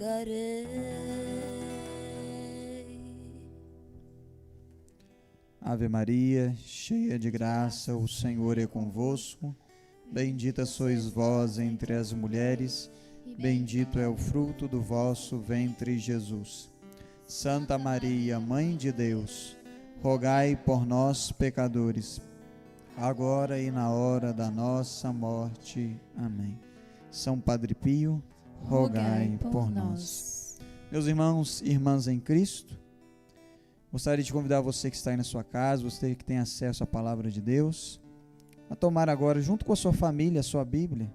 glorificarei. Ave Maria, cheia de graça, o Senhor é convosco. Bendita sois vós entre as mulheres, bendito é o fruto do vosso ventre, Jesus. Santa Maria, Mãe de Deus, rogai por nós, pecadores, agora e na hora da nossa morte. Amém. São Padre Pio, rogai por nós. Meus irmãos e irmãs em Cristo, gostaria de convidar você que está aí na sua casa, você que tem acesso à palavra de Deus, a tomar agora, junto com a sua família, a sua Bíblia.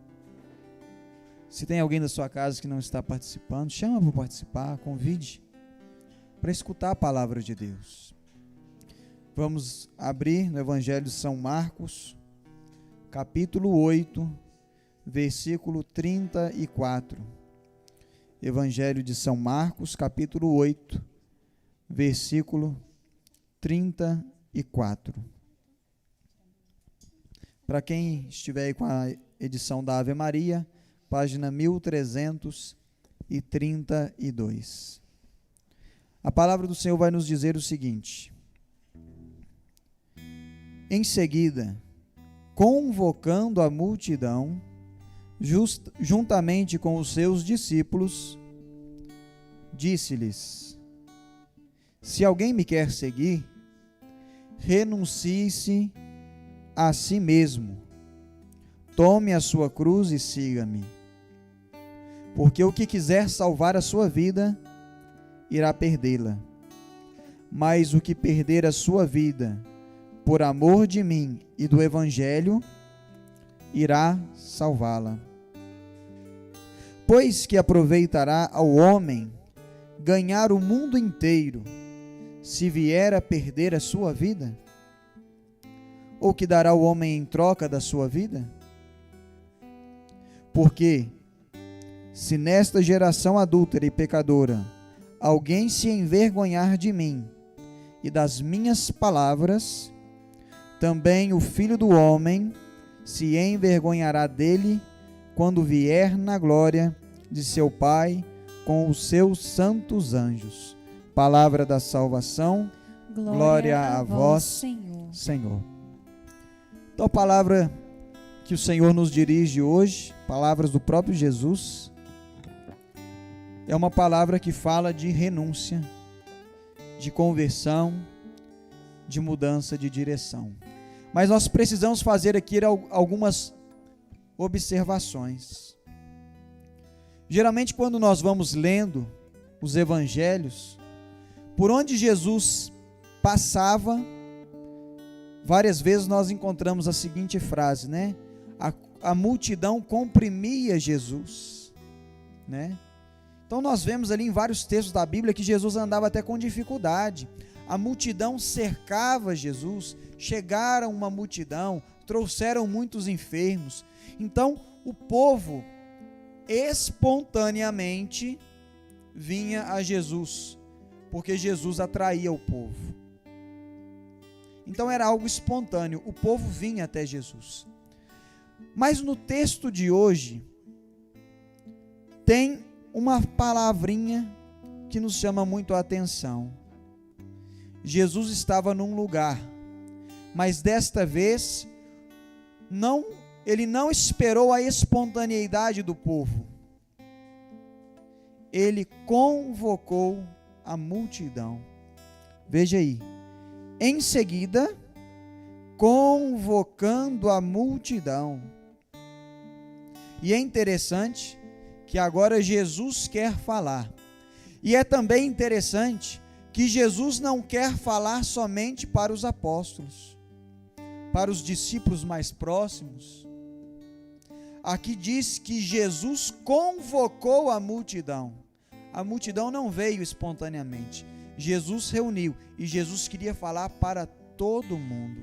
Se tem alguém da sua casa que não está participando, chama para participar, convide para escutar a palavra de Deus. Vamos abrir no Evangelho de São Marcos, capítulo 8, versículo 34. Evangelho de São Marcos, capítulo 8, versículo 34. Para quem estiver aí com a edição da Ave Maria, página 1332. A palavra do Senhor vai nos dizer o seguinte: em seguida, convocando a multidão, juntamente com os seus discípulos, disse-lhes: se alguém me quer seguir, renuncie-se a si mesmo, tome a sua cruz e siga-me. Porque o que quiser salvar a sua vida, irá perdê-la. Mas o que perder a sua vida, por amor de mim e do Evangelho, irá salvá-la. Pois que aproveitará ao homem ganhar o mundo inteiro, se vier a perder a sua vida? Ou que dará o homem em troca da sua vida? Porque, se nesta geração adúltera e pecadora, alguém se envergonhar de mim e das minhas palavras, também o Filho do Homem se envergonhará dele quando vier na glória de seu Pai com os seus santos anjos. Palavra da salvação, glória a vós, Senhor. Então, a palavra que o Senhor nos dirige hoje, palavras do próprio Jesus, é uma palavra que fala de renúncia, de conversão, de mudança de direção. Mas nós precisamos fazer aqui algumas observações. Geralmente, quando nós vamos lendo os evangelhos, por onde Jesus passava, várias vezes nós encontramos a seguinte frase, né? A multidão comprimia Jesus, né? Então nós vemos ali em vários textos da Bíblia que Jesus andava até com dificuldade. A multidão cercava Jesus, chegaram uma multidão, trouxeram muitos enfermos. Então o povo espontaneamente vinha a Jesus, porque Jesus atraía o povo. Então era algo espontâneo, o povo vinha até Jesus. Mas no texto de hoje, tem uma palavrinha que nos chama muito a atenção. Jesus estava num lugar, mas desta vez, ele não esperou a espontaneidade do povo. Ele convocou a multidão. Veja aí. Em seguida, convocando a multidão. E é interessante que agora Jesus quer falar. E é também interessante que Jesus não quer falar somente para os apóstolos, para os discípulos mais próximos. Aqui diz que Jesus convocou a multidão. A multidão não veio espontaneamente. Jesus reuniu e Jesus queria falar para todo mundo.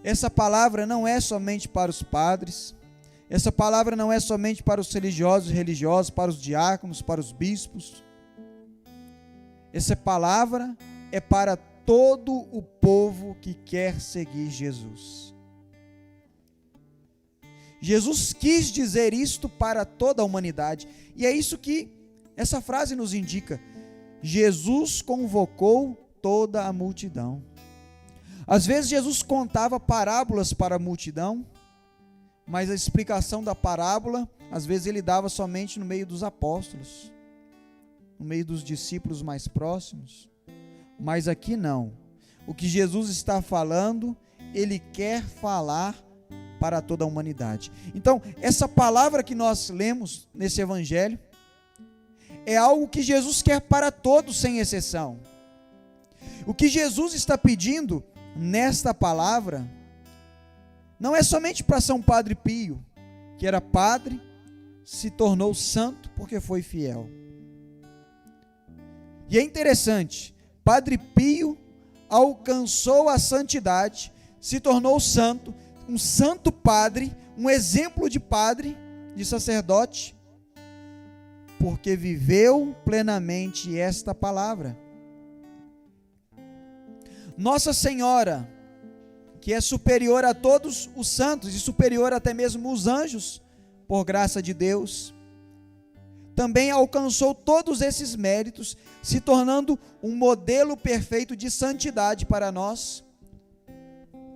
Essa palavra não é somente para os padres, essa palavra não é somente para os religiosos e religiosas, para os diáconos, para os bispos. Essa palavra é para todo o povo que quer seguir Jesus. Jesus quis dizer isto para toda a humanidade. E é isso que essa frase nos indica. Jesus convocou toda a multidão. Às vezes Jesus contava parábolas para a multidão, mas a explicação da parábola, às vezes ele dava somente no meio dos apóstolos, no meio dos discípulos mais próximos. Mas aqui não. O que Jesus está falando, ele quer falar para toda a humanidade. Então, essa palavra que nós lemos nesse evangelho é algo que Jesus quer para todos, sem exceção. O que Jesus está pedindo nesta palavra não é somente para São Padre Pio, que era padre, se tornou santo porque foi fiel. E é interessante, Padre Pio alcançou a santidade, se tornou santo, um santo padre, um exemplo de padre, de sacerdote, porque viveu plenamente esta palavra. Nossa Senhora, que é superior a todos os santos e superior até mesmo os anjos, por graça de Deus, também alcançou todos esses méritos, se tornando um modelo perfeito de santidade para nós,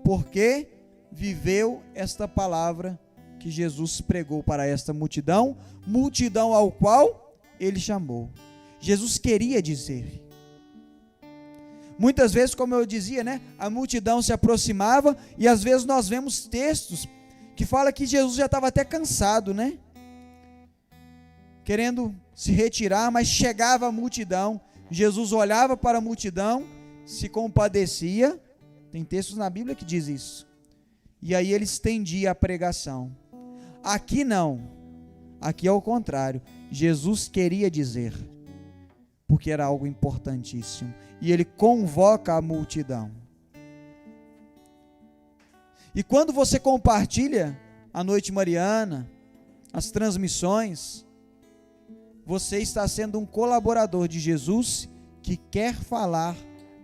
porque viveu esta palavra que Jesus pregou para esta multidão, multidão ao qual ele chamou. Jesus queria dizer. Muitas vezes, como eu dizia, a multidão se aproximava e às vezes nós vemos textos que falam que Jesus já estava até cansado, querendo se retirar, mas chegava a multidão, Jesus olhava para a multidão, se compadecia, tem textos na Bíblia que diz isso, e aí ele estendia a pregação. Aqui não, aqui é o contrário, Jesus queria dizer, porque era algo importantíssimo, e ele convoca a multidão. E quando você compartilha a Noite Mariana, as transmissões, você está sendo um colaborador de Jesus que quer falar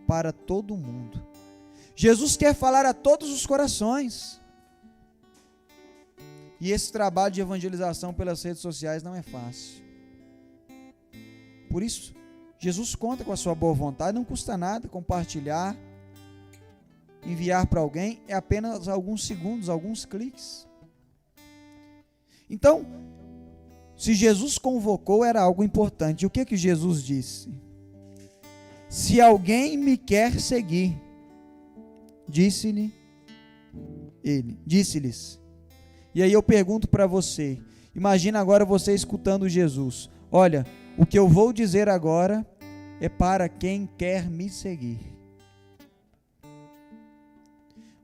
para todo mundo. Jesus quer falar a todos os corações. E esse trabalho de evangelização pelas redes sociais não é fácil. Por isso, Jesus conta com a sua boa vontade, não custa nada compartilhar, enviar para alguém, é apenas alguns segundos, alguns cliques. Então, se Jesus convocou, era algo importante. E o que Jesus disse? Se alguém me quer seguir, disse-lhes. E aí eu pergunto para você, imagina agora você escutando Jesus. Olha, o que eu vou dizer agora é para quem quer me seguir.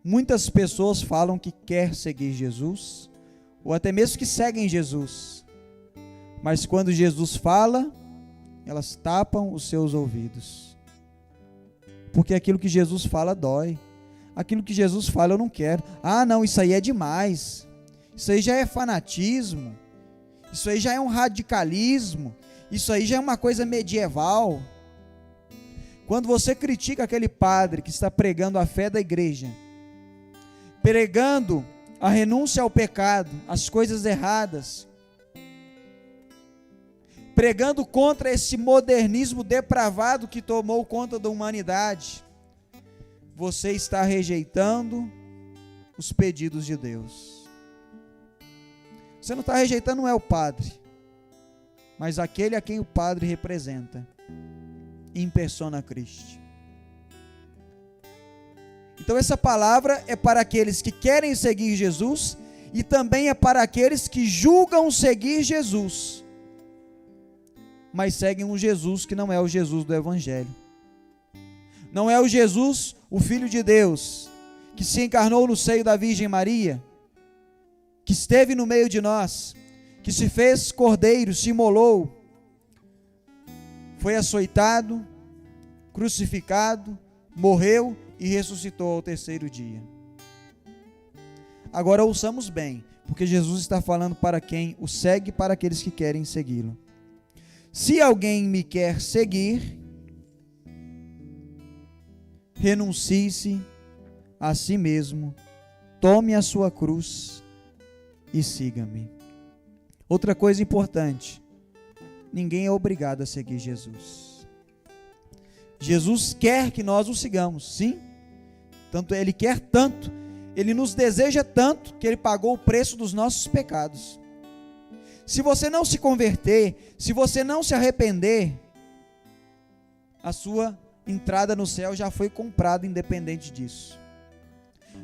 Muitas pessoas falam que quer seguir Jesus, ou até mesmo que seguem Jesus, mas quando Jesus fala, elas tapam os seus ouvidos, porque aquilo que Jesus fala dói, aquilo que Jesus fala eu não quero, não, isso aí é demais, isso aí já é fanatismo, isso aí já é um radicalismo, isso aí já é uma coisa medieval. Quando você critica aquele padre que está pregando a fé da igreja, pregando a renúncia ao pecado, as coisas erradas, pregando contra esse modernismo depravado que tomou conta da humanidade, você está rejeitando os pedidos de Deus. Você não está rejeitando, não é o padre, mas aquele a quem o padre representa, in persona Christi. Então essa palavra é para aqueles que querem seguir Jesus e também é para aqueles que julgam seguir Jesus, mas seguem um Jesus que não é o Jesus do Evangelho. Não é o Jesus, o Filho de Deus, que se encarnou no seio da Virgem Maria, que esteve no meio de nós, que se fez cordeiro, se imolou, foi açoitado, crucificado, morreu e ressuscitou ao terceiro dia. Agora ouçamos bem, porque Jesus está falando para quem o segue, para aqueles que querem segui-lo. Se alguém me quer seguir, renuncie-se a si mesmo, tome a sua cruz e siga-me. Outra coisa importante: ninguém é obrigado a seguir Jesus. Jesus quer que nós o sigamos, sim. Tanto Ele quer tanto, Ele nos deseja tanto, que Ele pagou o preço dos nossos pecados. Se você não se converter, se você não se arrepender, a sua entrada no céu já foi comprada, independente disso.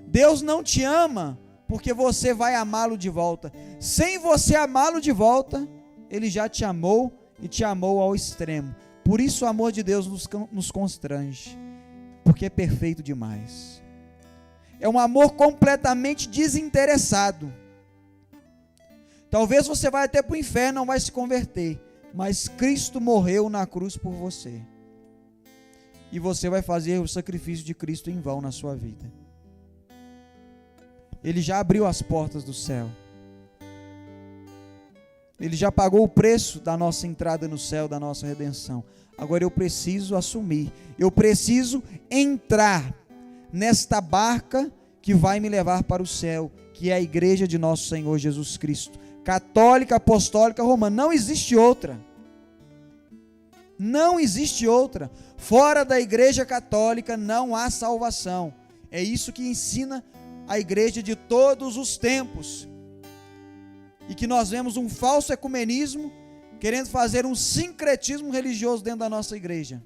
Deus não te ama porque você vai amá-lo de volta. Sem você amá-lo de volta, Ele já te amou e te amou ao extremo. Por isso o amor de Deus nos constrange, porque é perfeito demais. É um amor completamente desinteressado. Talvez você vai até para o inferno, não vai se converter, mas Cristo morreu na cruz por você. E você vai fazer o sacrifício de Cristo em vão na sua vida. Ele já abriu as portas do céu. Ele já pagou o preço da nossa entrada no céu, da nossa redenção. Agora eu preciso assumir, eu preciso entrar nesta barca que vai me levar para o céu, que é a igreja de nosso Senhor Jesus Cristo. Católica, apostólica, romana, não existe outra. Não existe outra. Fora da igreja católica não há salvação. É isso que ensina a igreja de todos os tempos. E que nós vemos um falso ecumenismo, querendo fazer um sincretismo religioso dentro da nossa igreja.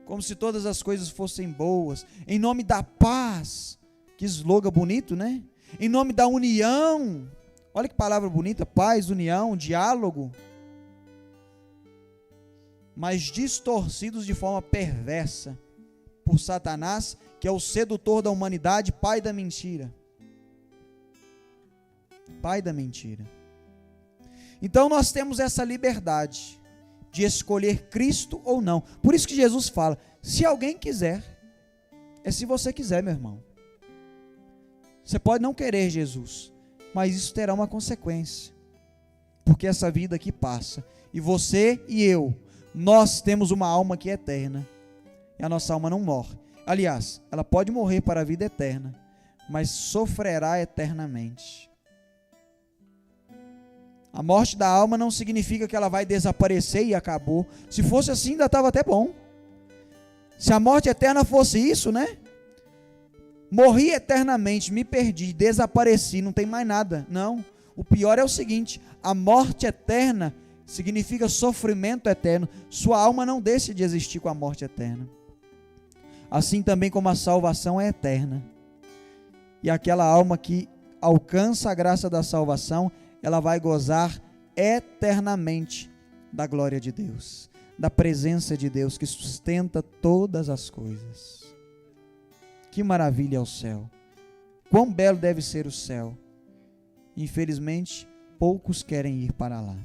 Como se todas as coisas fossem boas. Em nome da paz. Que slogan bonito, né? Em nome da união. Olha que palavra bonita, paz, união, diálogo. Mas distorcidos de forma perversa por Satanás, que é o sedutor da humanidade, pai da mentira. Pai da mentira. Então nós temos essa liberdade de escolher Cristo ou não. Por isso que Jesus fala, se alguém quiser, é se você quiser, meu irmão. Você pode não querer Jesus, mas isso terá uma consequência, porque essa vida aqui passa, e você e eu, nós temos uma alma que é eterna, e a nossa alma não morre. Aliás, ela pode morrer para a vida eterna, mas sofrerá eternamente. A morte da alma não significa que ela vai desaparecer e acabou. Se fosse assim, ainda estava até bom. Se a morte eterna fosse isso, né? Morri eternamente, me perdi, desapareci, não tem mais nada. Não, o pior é o seguinte, a morte eterna significa sofrimento eterno. Sua alma não deixa de existir com a morte eterna. Assim também como a salvação é eterna. E aquela alma que alcança a graça da salvação, ela vai gozar eternamente da glória de Deus, da presença de Deus que sustenta todas as coisas. Que maravilha é o céu. Quão belo deve ser o céu. Infelizmente, poucos querem ir para lá.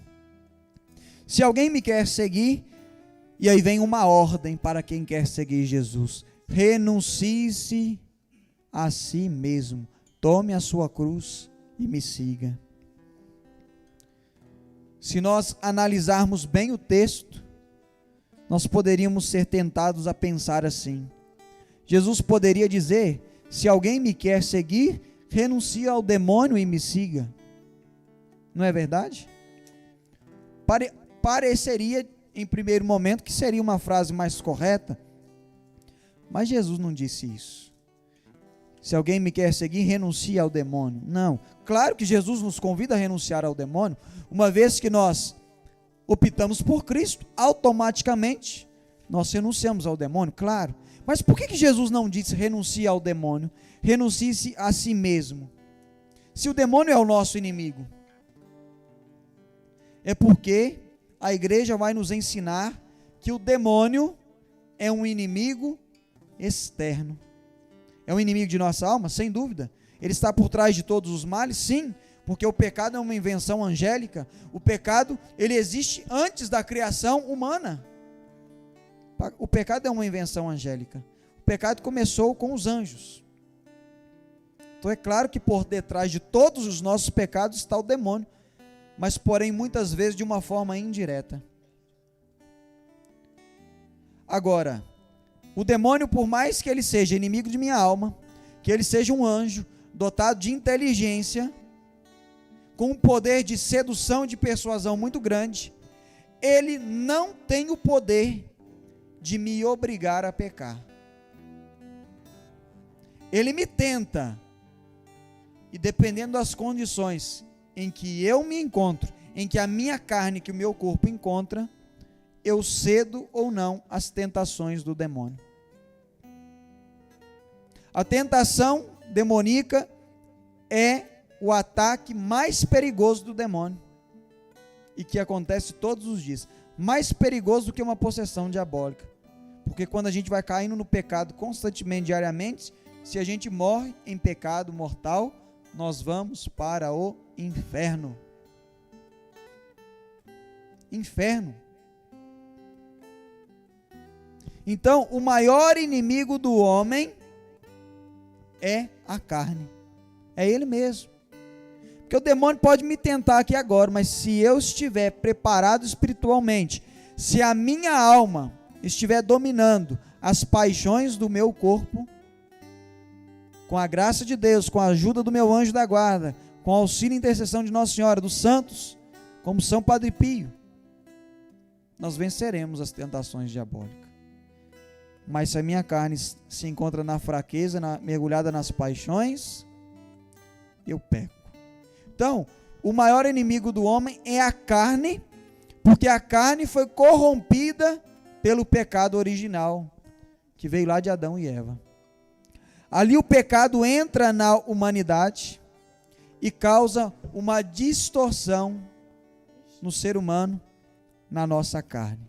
Se alguém me quer seguir, e aí vem uma ordem para quem quer seguir Jesus: renuncie-se a si mesmo, tome a sua cruz e me siga. Se nós analisarmos bem o texto, nós poderíamos ser tentados a pensar assim: Jesus poderia dizer, se alguém me quer seguir, renuncie ao demônio e me siga. Não é verdade? Pareceria, em primeiro momento, que seria uma frase mais correta, mas Jesus não disse isso. Se alguém me quer seguir, renuncie ao demônio. Não, claro que Jesus nos convida a renunciar ao demônio, uma vez que nós optamos por Cristo, automaticamente nós renunciamos ao demônio, claro. Mas por que Jesus não disse renuncie ao demônio? Renuncie-se a si mesmo. Se o demônio é o nosso inimigo, é porque a igreja vai nos ensinar que o demônio é um inimigo externo. É um inimigo de nossa alma? Sem dúvida. Ele está por trás de todos os males? Sim, porque o pecado é uma invenção angélica. O pecado, ele existe antes da criação humana. O pecado é uma invenção angélica. O pecado começou com os anjos. Então é claro que por detrás de todos os nossos pecados está o demônio, mas porém muitas vezes de uma forma indireta. Agora, o demônio, por mais que ele seja inimigo de minha alma, que ele seja um anjo dotado de inteligência, com um poder de sedução e de persuasão muito grande, ele não tem o poder de me obrigar a pecar. Ele me tenta, e dependendo das condições em que eu me encontro, em que a minha carne, que o meu corpo encontra, eu cedo ou não às tentações do demônio. A tentação demoníaca é o ataque mais perigoso do demônio, e que acontece todos os dias, mais perigoso do que uma possessão diabólica, porque quando a gente vai caindo no pecado constantemente, diariamente, se a gente morre em pecado mortal, nós vamos para o inferno. Inferno. Então, o maior inimigo do homem é a carne, é ele mesmo. Porque o demônio pode me tentar aqui agora, mas se eu estiver preparado espiritualmente, se a minha alma estiver dominando as paixões do meu corpo, com a graça de Deus, com a ajuda do meu anjo da guarda, com o auxílio e intercessão de Nossa Senhora, dos santos, como São Padre Pio, nós venceremos as tentações diabólicas. Mas se a minha carne se encontra na fraqueza, mergulhada nas paixões, eu peco. Então, o maior inimigo do homem é a carne, porque a carne foi corrompida pelo pecado original, que veio lá de Adão e Eva. Ali o pecado entra na humanidade e causa uma distorção no ser humano, na nossa carne.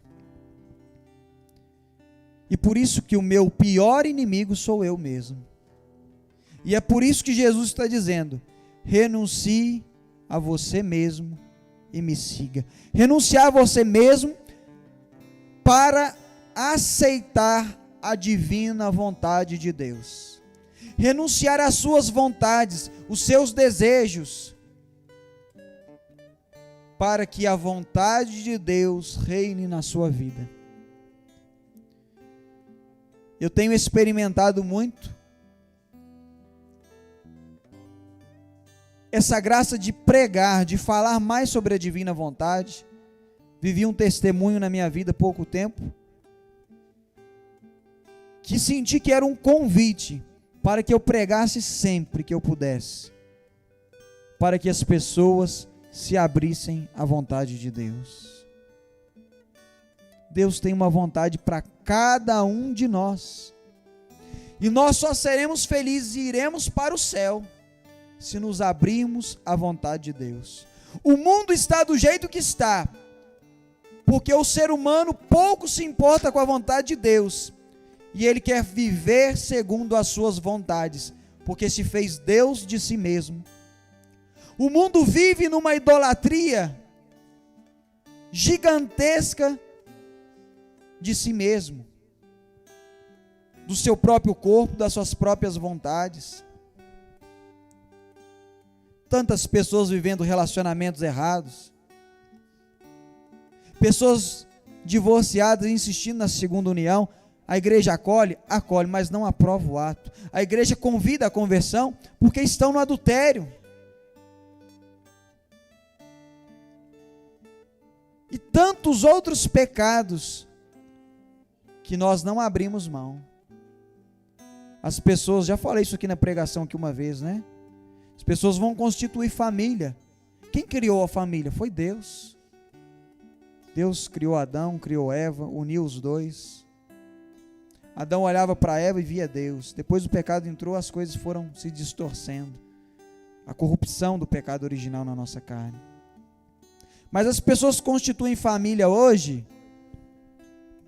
E por isso que o meu pior inimigo sou eu mesmo. E é por isso que Jesus está dizendo: renuncie a você mesmo e me siga. Renunciar a você mesmo para aceitar a divina vontade de Deus. Renunciar às suas vontades, os seus desejos, para que a vontade de Deus reine na sua vida. Eu tenho experimentado muito essa graça de pregar, de falar mais sobre a divina vontade. Vivi um testemunho na minha vida há pouco tempo, que senti que era um convite para que eu pregasse sempre que eu pudesse, para que as pessoas se abrissem à vontade de Deus. Deus tem uma vontade para cada um de nós, e nós só seremos felizes e iremos para o céu se nos abrirmos à vontade de Deus. O mundo está do jeito que está, porque o ser humano pouco se importa com a vontade de Deus, e ele quer viver segundo as suas vontades, porque se fez Deus de si mesmo. O mundo vive numa idolatria gigantesca de si mesmo, do seu próprio corpo, das suas próprias vontades. Tantas pessoas vivendo relacionamentos errados, pessoas divorciadas insistindo na segunda união. A igreja acolhe, mas não aprova o ato. A igreja convida à conversão porque estão no adultério. E tantos outros pecados que nós não abrimos mão. As pessoas, já falei isso aqui na pregação aqui uma vez, né? As pessoas vão constituir família. Quem criou a família? Foi Deus. Deus criou Adão, criou Eva, uniu os dois. Adão olhava para Eva e via Deus. Depois o pecado entrou, as coisas foram se distorcendo. A corrupção do pecado original na nossa carne. Mas as pessoas constituem família hoje,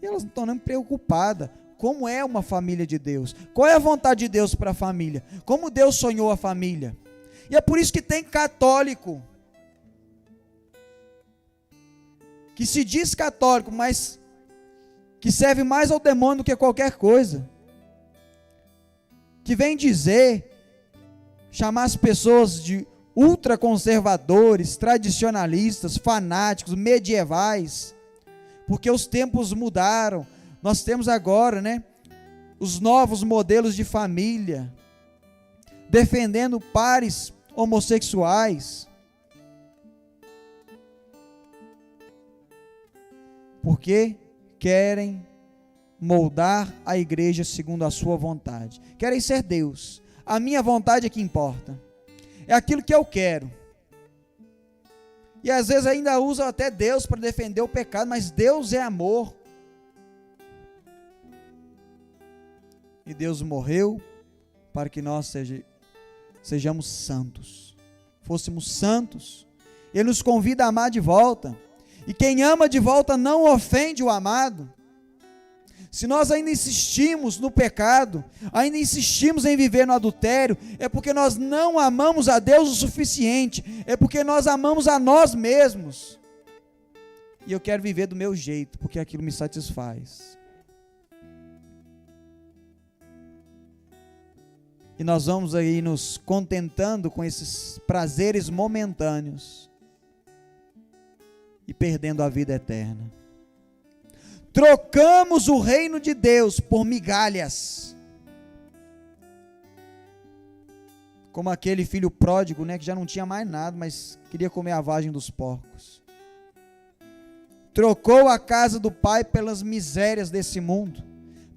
e elas não estão nem preocupadas. Como é uma família de Deus? Qual é a vontade de Deus para a família? Como Deus sonhou a família? E é por isso que tem católico que se diz católico, mas que serve mais ao demônio do que qualquer coisa, que vem chamar as pessoas de ultraconservadores, tradicionalistas, fanáticos, medievais, porque os tempos mudaram. Nós temos agora, os novos modelos de família, defendendo pares homossexuais. porque querem moldar a igreja segundo a sua vontade. Querem ser Deus. A minha vontade é que importa. É aquilo que eu quero. E às vezes ainda usam até Deus para defender o pecado, mas Deus é amor. E Deus morreu para que nós sejamos santos. Fôssemos santos. Ele nos convida a amar de volta. E quem ama de volta não ofende o amado. Se nós ainda insistimos no pecado, ainda insistimos em viver no adultério, é porque nós não amamos a Deus o suficiente, é porque nós amamos a nós mesmos. E eu quero viver do meu jeito, porque aquilo me satisfaz. E nós vamos aí nos contentando com esses prazeres momentâneos e perdendo a vida eterna. Trocamos o reino de Deus por migalhas. Como aquele filho pródigo, né, que já não tinha mais nada, mas queria comer a vagem dos porcos. Trocou a casa do pai pelas misérias desse mundo,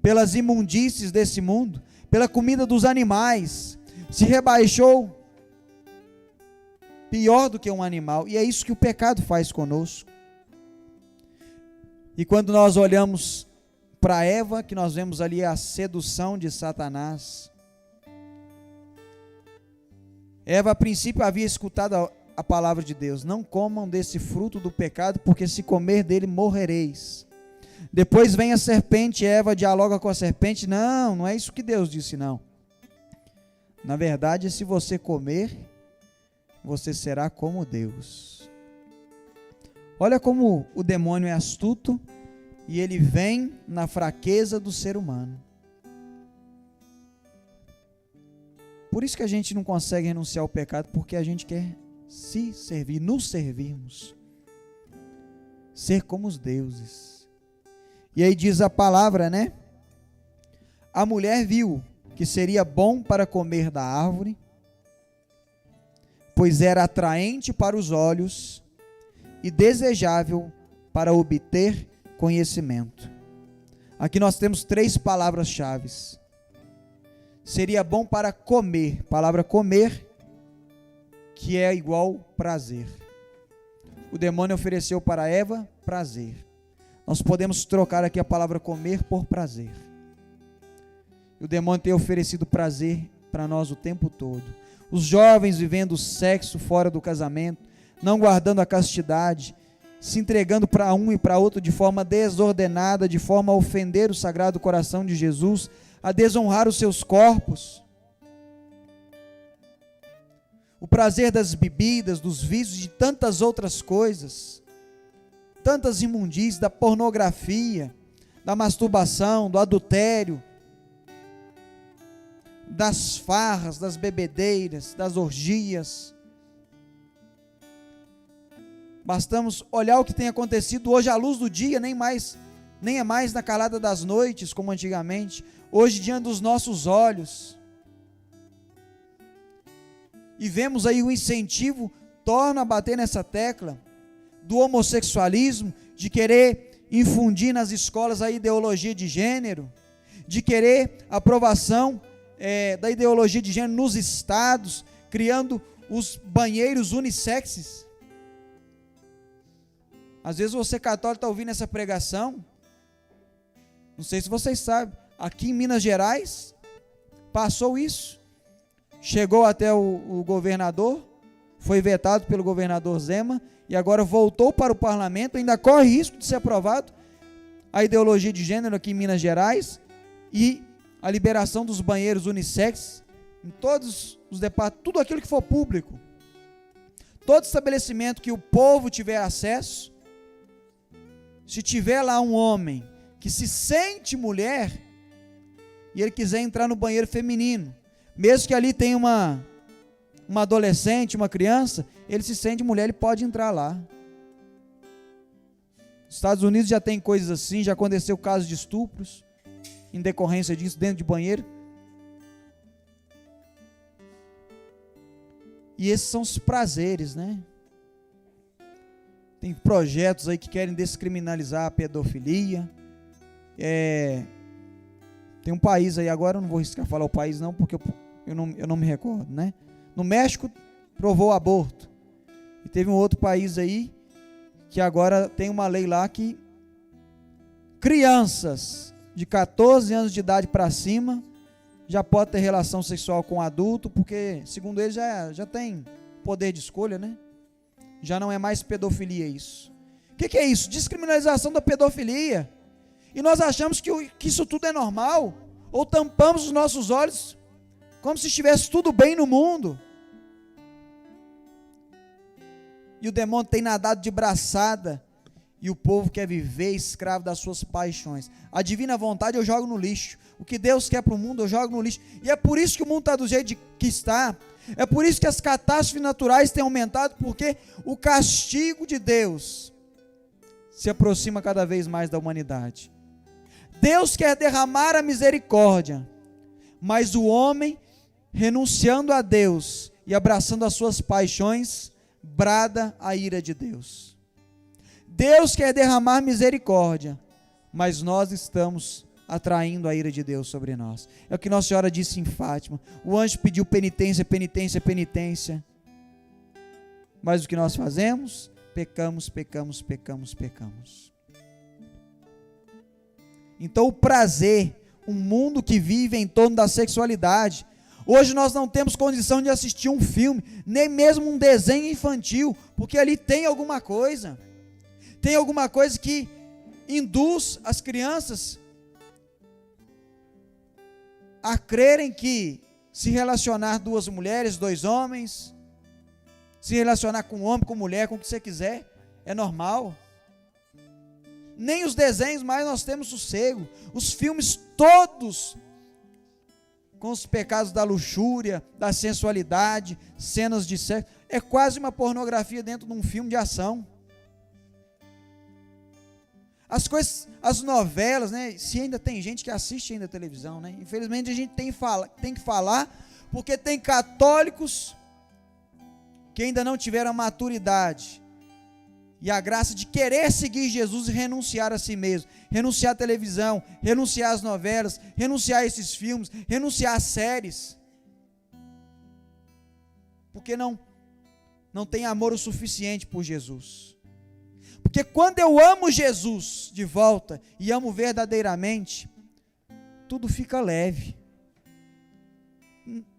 pelas imundícies desse mundo, pela comida dos animais. Se rebaixou pior do que um animal. E é isso que o pecado faz conosco. E quando nós olhamos para Eva, que nós vemos ali a sedução de Satanás. Eva, a princípio, havia escutado a palavra de Deus: não comam desse fruto do pecado, porque se comer dele morrereis. Depois vem a serpente, Eva dialoga com a serpente: não é isso que Deus disse, não. Na verdade, se você comer, você será como Deus. Olha como o demônio é astuto e ele vem na fraqueza do ser humano. Por isso que a gente não consegue renunciar ao pecado, porque a gente quer se servir, nos servirmos, ser como os deuses. E aí diz a palavra, né? A mulher viu que seria bom para comer da árvore, pois era atraente para os olhos e desejável para obter conhecimento. Aqui nós temos 3 palavras-chave. Seria bom para comer, palavra comer, que é igual prazer. O demônio ofereceu para Eva prazer. Nós podemos trocar aqui a palavra comer por prazer. O demônio tem oferecido prazer para nós o tempo todo. Os jovens vivendo o sexo fora do casamento, não guardando a castidade, se entregando para um e para outro de forma desordenada, de forma a ofender o Sagrado Coração de Jesus, a desonrar os seus corpos. O prazer das bebidas, dos vícios, de tantas outras coisas, tantas imundícies, da pornografia, da masturbação, do adultério, das farras, das bebedeiras, das orgias. Bastamos olhar o que tem acontecido hoje à luz do dia, nem é mais na calada das noites, como antigamente, hoje diante dos nossos olhos. E vemos aí o incentivo, torna a bater nessa tecla, do homossexualismo, de querer infundir nas escolas a ideologia de gênero, de querer aprovação da ideologia de gênero nos estados, criando os banheiros unissexes. Às vezes você católico está ouvindo essa pregação, não sei se vocês sabem, aqui em Minas Gerais, passou isso, chegou até o governador, foi vetado pelo governador Zema, e agora voltou para o parlamento, ainda corre risco de ser aprovado a ideologia de gênero aqui em Minas Gerais, e a liberação dos banheiros unissex, em todos os departamentos, tudo aquilo que for público, todo estabelecimento que o povo tiver acesso. Se tiver lá um homem que se sente mulher e ele quiser entrar no banheiro feminino, mesmo que ali tenha uma adolescente, uma criança, ele se sente mulher, ele pode entrar lá. Nos Estados Unidos já tem coisas assim, já aconteceu casos de estupros em decorrência disso dentro de banheiro. E esses são os prazeres, né? Tem projetos aí que querem descriminalizar a pedofilia. Tem um país aí, agora eu não vou arriscar falar o país não, porque eu não me recordo, né? No México, provou o aborto. E teve um outro país aí, que agora tem uma lei lá que crianças de 14 anos de idade para cima já pode ter relação sexual com adulto, porque, segundo eles, já tem poder de escolha, né? Já não é mais pedofilia isso. O que é isso? Descriminalização da pedofilia. E nós achamos que isso tudo é normal, ou tampamos os nossos olhos, como se estivesse tudo bem no mundo. E o demônio tem nadado de braçada, e o povo quer viver escravo das suas paixões. A divina vontade eu jogo no lixo. O que Deus quer para o mundo eu jogo no lixo. E é por isso que o mundo está do jeito que está. É por isso que as catástrofes naturais têm aumentado, porque o castigo de Deus se aproxima cada vez mais da humanidade. Deus quer derramar a misericórdia, mas o homem, renunciando a Deus e abraçando as suas paixões, brada a ira de Deus. Deus quer derramar misericórdia, mas nós estamos atraindo a ira de Deus sobre nós. É o que Nossa Senhora disse em Fátima. O anjo pediu penitência, penitência, penitência. Mas o que nós fazemos? Pecamos, pecamos, pecamos, pecamos. Então o prazer, um mundo que vive em torno da sexualidade. Hoje nós não temos condição de assistir um filme, nem mesmo um desenho infantil, porque ali tem alguma coisa. Tem alguma coisa que induz as crianças a crerem que se relacionar duas mulheres, dois homens, se relacionar com homem, com mulher, com o que você quiser, é normal. Nem os desenhos mais nós temos sossego. Os filmes todos com os pecados da luxúria, da sensualidade, cenas de sexo, é quase uma pornografia dentro de um filme de ação. As coisas, as novelas, né? Se ainda tem gente que assiste ainda a televisão, né? Infelizmente a gente tem que falar, porque tem católicos que ainda não tiveram a maturidade e a graça de querer seguir Jesus e renunciar a si mesmo, renunciar à televisão, renunciar às novelas, renunciar a esses filmes, renunciar às séries, porque não tem amor o suficiente por Jesus. Porque quando eu amo Jesus de volta e amo verdadeiramente, tudo fica leve.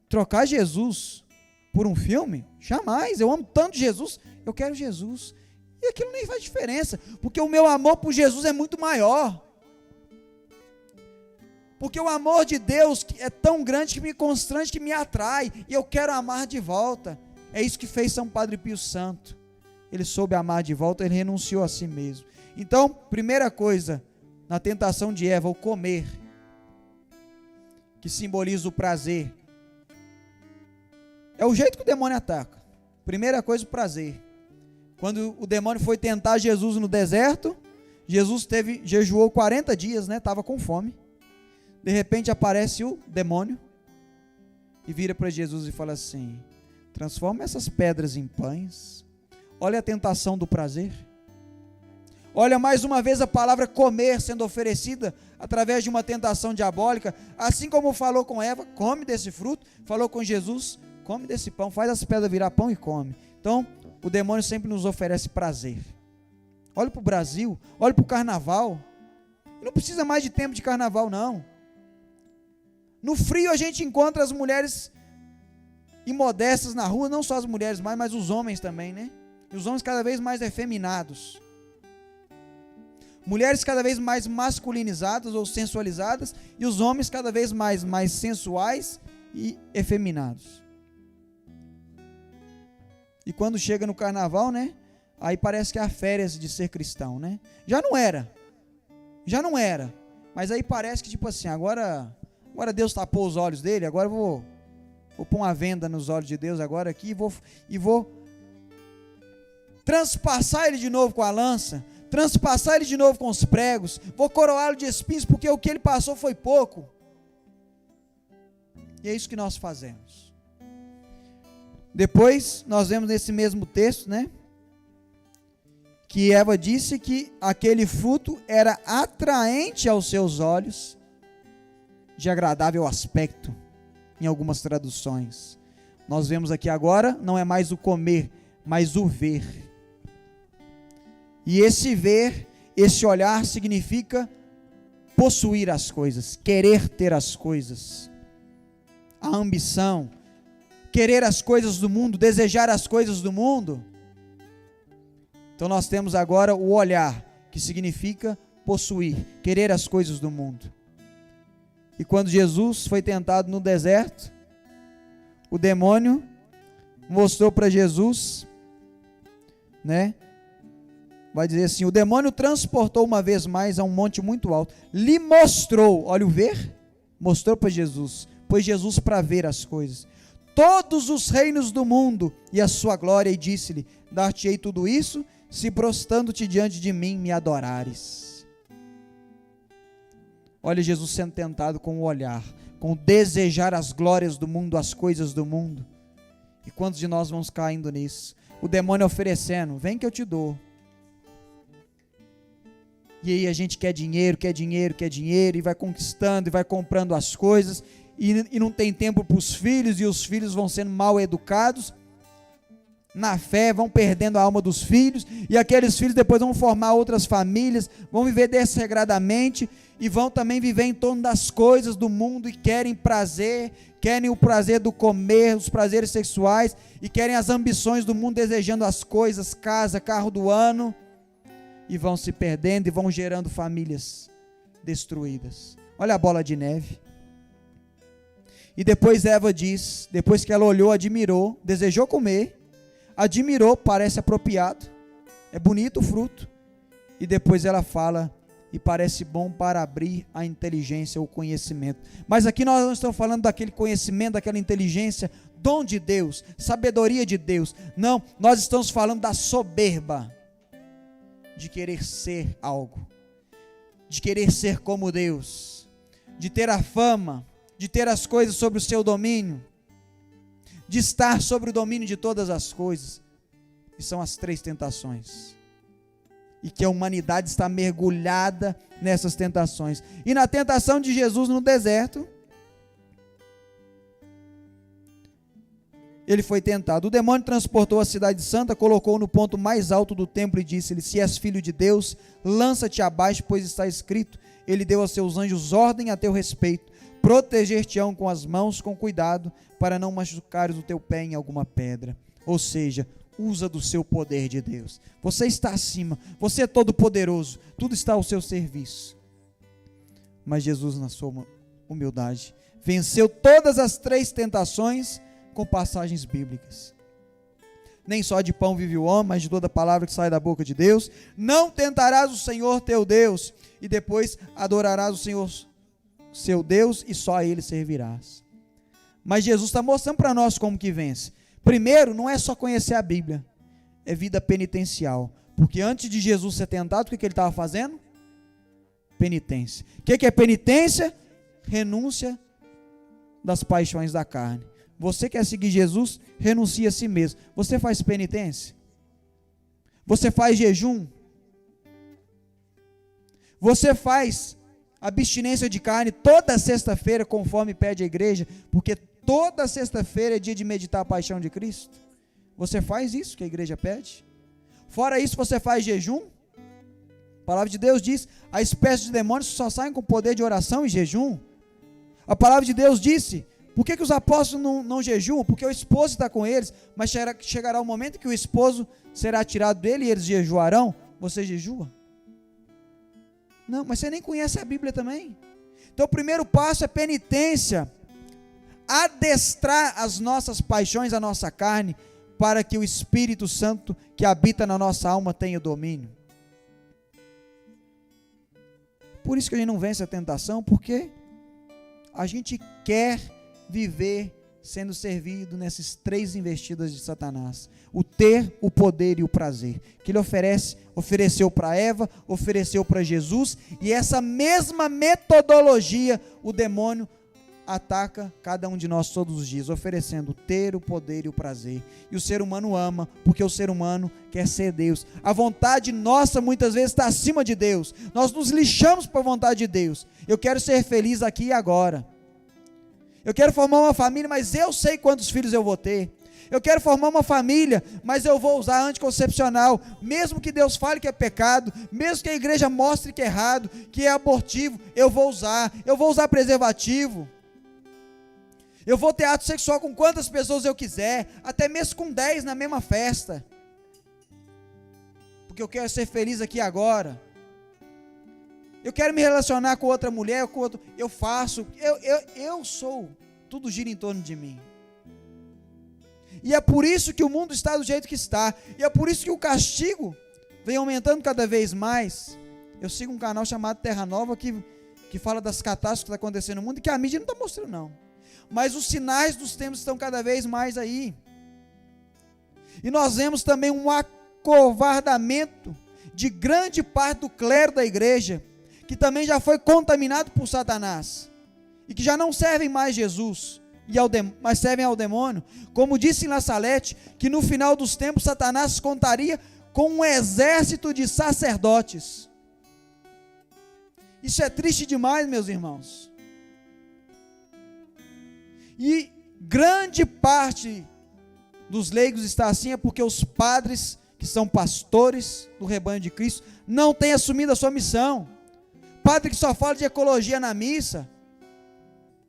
Trocar Jesus por um filme? Jamais. Eu amo tanto Jesus, eu quero Jesus. E aquilo nem faz diferença, porque o meu amor por Jesus é muito maior. Porque o amor de Deus é tão grande que me constrange, que me atrai, e eu quero amar de volta. É isso que fez São Padre Pio Santo. Ele soube amar de volta, ele renunciou a si mesmo. Então, primeira coisa, na tentação de Eva, o comer, que simboliza o prazer. É o jeito que o demônio ataca. Primeira coisa, o prazer. Quando o demônio foi tentar Jesus no deserto, Jesus jejuou 40 dias, né? Estava com fome. De repente aparece o demônio e vira para Jesus e fala assim: transforma essas pedras em pães. Olha a tentação do prazer. Olha mais uma vez a palavra comer sendo oferecida através de uma tentação diabólica. Assim como falou com Eva, come desse fruto. Falou com Jesus, come desse pão, faz as pedras virar pão e come. Então, o demônio sempre nos oferece prazer. Olha para o Brasil, olha para o carnaval. Não precisa mais de tempo de carnaval, não. No frio a gente encontra as mulheres imodestas na rua, não só as mulheres mais, mas os homens também, né? E os homens cada vez mais efeminados. Mulheres cada vez mais masculinizadas ou sensualizadas, e os homens cada vez mais sensuais e efeminados. E quando chega no carnaval, né? Aí parece que é a férias de ser cristão, né? Já não era. Mas aí parece que tipo assim, agora Deus tapou os olhos dele, agora eu vou pôr uma venda nos olhos de Deus agora aqui e vou transpassar ele de novo com a lança, transpassar ele de novo com os pregos, vou coroá-lo de espinhos, porque o que ele passou foi pouco. E é isso que nós fazemos. Depois, nós vemos nesse mesmo texto, né, que Eva disse que aquele fruto era atraente aos seus olhos, de agradável aspecto, em algumas traduções. Nós vemos aqui agora, não é mais o comer, mas o ver. E esse ver, esse olhar significa possuir as coisas, querer ter as coisas, a ambição, querer as coisas do mundo, desejar as coisas do mundo. Então nós temos agora o olhar, que significa possuir, querer as coisas do mundo. E quando Jesus foi tentado no deserto, o demônio mostrou para Jesus, vai dizer assim, o demônio transportou uma vez mais a um monte muito alto, lhe mostrou, olha o ver, mostrou para Jesus, pôs Jesus para ver as coisas, todos os reinos do mundo e a sua glória, e disse-lhe, dar-te-ei tudo isso, se prostrando-te diante de mim me adorares. Olha Jesus sendo tentado com o olhar, com o desejar as glórias do mundo, as coisas do mundo. E quantos de nós vamos caindo nisso? O demônio oferecendo, vem que eu te dou. E aí a gente quer dinheiro, e vai conquistando, e vai comprando as coisas, e não tem tempo para os filhos, e os filhos vão sendo mal educados, na fé, vão perdendo a alma dos filhos, e aqueles filhos depois vão formar outras famílias, vão viver desregradamente, e vão também viver em torno das coisas do mundo, e querem prazer, querem o prazer do comer, os prazeres sexuais, e querem as ambições do mundo, desejando as coisas, casa, carro do ano, e vão se perdendo, e vão gerando famílias destruídas. Olha a bola de neve. E depois Eva diz, depois que ela olhou, admirou, desejou comer, admirou, parece apropriado, é bonito o fruto, e depois ela fala, e parece bom para abrir a inteligência, o conhecimento. Mas aqui nós não estamos falando daquele conhecimento, daquela inteligência, dom de Deus, sabedoria de Deus, não, nós estamos falando da soberba, de querer ser algo, de querer ser como Deus, de ter a fama, de ter as coisas sob o seu domínio, de estar sobre o domínio de todas as coisas, e são as 3 tentações, e que a humanidade está mergulhada nessas tentações, e na tentação de Jesus no deserto, ele foi tentado, o demônio transportou a cidade santa, colocou-o no ponto mais alto do templo, e disse-lhe, se és filho de Deus, lança-te abaixo, pois está escrito, ele deu a seus anjos ordem a teu respeito, proteger-te-ão com as mãos, com cuidado, para não machucares o teu pé em alguma pedra. Ou seja, usa do seu poder de Deus. Você está acima, você é todo poderoso, tudo está ao seu serviço. Mas Jesus, na sua humildade, venceu todas as 3 tentações com passagens bíblicas. Nem só de pão vive o homem, mas de toda palavra que sai da boca de Deus. Não tentarás o Senhor teu Deus, e depois adorarás o Senhor seu Deus, e só a Ele servirás. Mas Jesus está mostrando para nós como que vence. Primeiro, não é só conhecer a Bíblia, é vida penitencial, porque antes de Jesus ser tentado, o que ele estava fazendo? Penitência. O que é penitência? Renúncia das paixões da carne. Você quer seguir Jesus? Renuncia a si mesmo. Você faz penitência? Você faz jejum? Você faz abstinência de carne toda sexta-feira, conforme pede a igreja, porque toda sexta-feira é dia de meditar a paixão de Cristo? Você faz isso que a igreja pede? Fora isso, você faz jejum? A palavra de Deus diz, a espécie de demônios só saem com poder de oração e jejum. A palavra de Deus disse, por que os apóstolos não jejuam? Porque o esposo está com eles, mas chegará o momento que o esposo será tirado dele e eles jejuarão. Você jejua? Não, mas você nem conhece a Bíblia também. Então o primeiro passo é penitência, adestrar as nossas paixões, a nossa carne, para que o Espírito Santo que habita na nossa alma tenha domínio. Por isso que a gente não vence a tentação, porque a gente quer viver sendo servido nessas 3 investidas de Satanás: o ter, o poder e o prazer, que ele ofereceu para Eva, ofereceu para Jesus, e essa mesma metodologia o demônio ataca cada um de nós todos os dias, oferecendo ter o poder e o prazer. E o ser humano ama, porque o ser humano quer ser Deus. A vontade nossa muitas vezes está acima de Deus. Nós nos lixamos para a vontade de Deus. Eu quero ser feliz aqui e agora. Eu quero formar uma família, mas eu sei quantos filhos eu vou ter. Eu quero formar uma família, mas eu vou usar anticoncepcional, mesmo que Deus fale que é pecado, mesmo que a igreja mostre que é errado, que é abortivo, eu vou usar preservativo. Eu vou ter ato sexual com quantas pessoas eu quiser, até mesmo com 10 na mesma festa, porque eu quero ser feliz aqui agora. Eu quero me relacionar com outra mulher, com outro, eu faço, eu sou, tudo gira em torno de mim. E é por isso que o mundo está do jeito que está, e é por isso que o castigo vem aumentando cada vez mais. Eu sigo um canal chamado Terra Nova, que fala das catástrofes que estão acontecendo no mundo, e que a mídia não está mostrando não, mas os sinais dos tempos estão cada vez mais aí. E nós vemos também um acovardamento de grande parte do clero da igreja, que também já foi contaminado por Satanás, e que já não servem mais Jesus, mas servem ao demônio. Como disse em La Salete, que no final dos tempos Satanás contaria com um exército de sacerdotes. Isso é triste demais, meus irmãos. E grande parte dos leigos está assim, é porque os padres, que são pastores do rebanho de Cristo, não têm assumido a sua missão. Padre que só fala de ecologia na missa,